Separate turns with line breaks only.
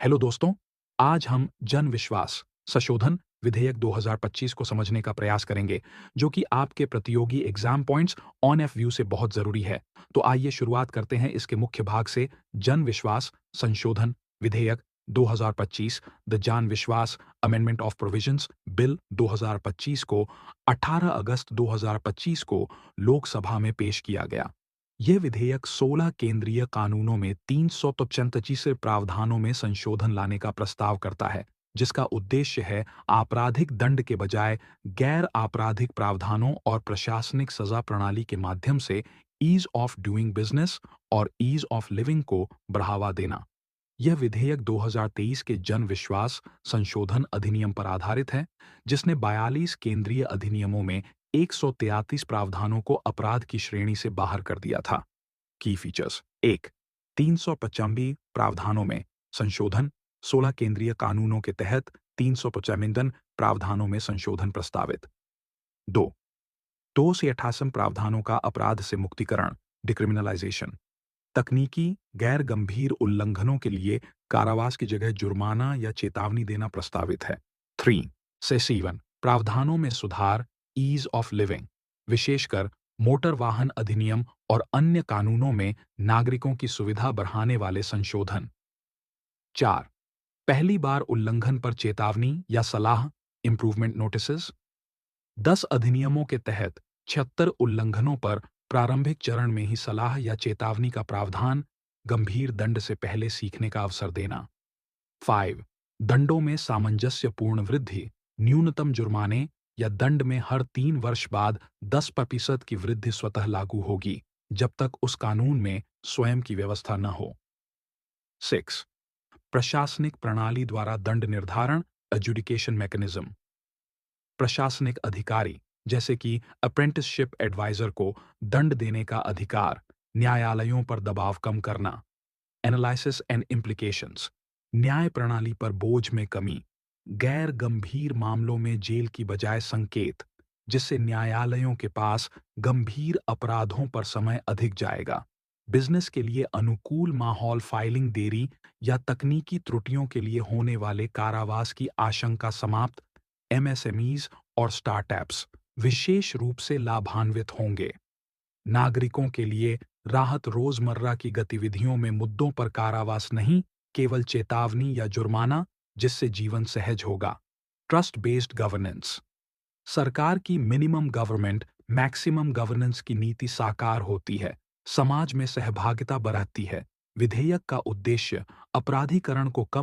Hello दोस्तों, आज हम जन विश्वास संशोधन विधेयक 2025 को समझने का प्रयास करेंगे, जो कि आपके प्रतियोगी exam points on F view से बहुत जरूरी है। तो आइए शुरुआत करते हैं इसके मुख्य भाग से। जन विश्वास संशोधन विधेयक 2025 द जान विश्वास अमेंडमेंट ऑफ प्रोविजंस बिल 2025 को 18 अगस्त 2025 को लोकसभा में पेश किया गया। यह विधेयक 16 केंद्रीय कानूनों में 385 से प्रावधानों में संशोधन लाने का प्रस्ताव करता है, जिसका उद्देश्य है आपराधिक दंड के बजाय गैर आपराधिक प्रावधानों और प्रशासनिक सजा प्रणाली के माध्यम से ईज ऑफ डूइंग बिजनेस और ईज ऑफ लिविंग को बढ़ावा देना। यह विधेयक 2023 के जन विश्वास संशोधन अधिनियम पर आधारित है, जिसने 42 केंद्रीय अधिनियमों में 133 प्रावधानों को अपराध की श्रेणी से बाहर कर दिया था। की फीचर्स: 1. 395 प्रावधानों में संशोधन। 16 केंद्रीय कानूनों के तहत 355 प्रावधानों में संशोधन प्रस्तावित। 2. 2 से 88 प्रावधानों का अपराध से मुक्तिकरण डिक्रिमिनलाइजेशन। तकनीकी गैर गंभीर उल्लंघनों के लिए कारावास की जगह जुर्माना या चेतावनी देना प्रस्तावित है। 3 से 7 प्रावधानों में सुधार ईज ऑफ लिविंग, विशेषकर मोटर वाहन अधिनियम और अन्य कानूनों में नागरिकों की सुविधा बढ़ाने वाले संशोधन। 4 पहली बार उल्लंघन पर चेतावनी या सलाह इंप्रूवमेंट नोटिसेस। 10 अधिनियमों के तहत 76 उल्लंघनों पर प्रारंभिक चरण में ही सलाह या चेतावनी का प्रावधान, गंभीर दंड से पहले सीखने का अवसर देना। 5 दंडों में सामंजस्यपूर्ण वृद्धि, न्यूनतम जुर्माने या दंड में हर 3 वर्ष बाद 10% की वृद्धि स्वतः लागू होगी, जब तक उस कानून में स्वयं की व्यवस्था न हो। 6 प्रशासनिक प्रणाली द्वारा दंड निर्धारण एजुडिकेशन मैकेनिज्म। प्रशासनिक अधिकारी जैसे कि अप्रेंटिसशिप एडवाइजर को दंड देने का अधिकार, न्यायालयों पर दबाव कम करना। एनालिसिस एंड इम्प्लीकेशंस, न्याय प्रणाली पर बोझ में कमी, गैर गंभीर मामलों में जेल की बजाय संकेत, जिससे न्यायालयों के पास गंभीर अपराधों पर समय अधिक जाएगा। बिजनेस के लिए अनुकूल माहौल, फाइलिंग देरी या तकनीकी त्रुटियों के लिए होने वाले कारावास की आशंका समाप्त। एमएसएमईज और स्टार्टअप्स विशेष रूप से लाभान्वित होंगे। नागरिकों के लिए राहत, रोजमर्रा की गतिविधियों में मुद्दों पर कारावास नहीं, केवल चेतावनी या जुर्माना, जिससे जीवन सहज होगा। ट्रस्ट बेस्ड गवर्नेंस, सरकार की मिनिमम गवर्नमेंट मैक्सिमम गवर्नेंस की नीति साकार होती है, समाज में सहभागिता बढ़ती है। विधेयक का उद्देश्य अपराधीकरण को कम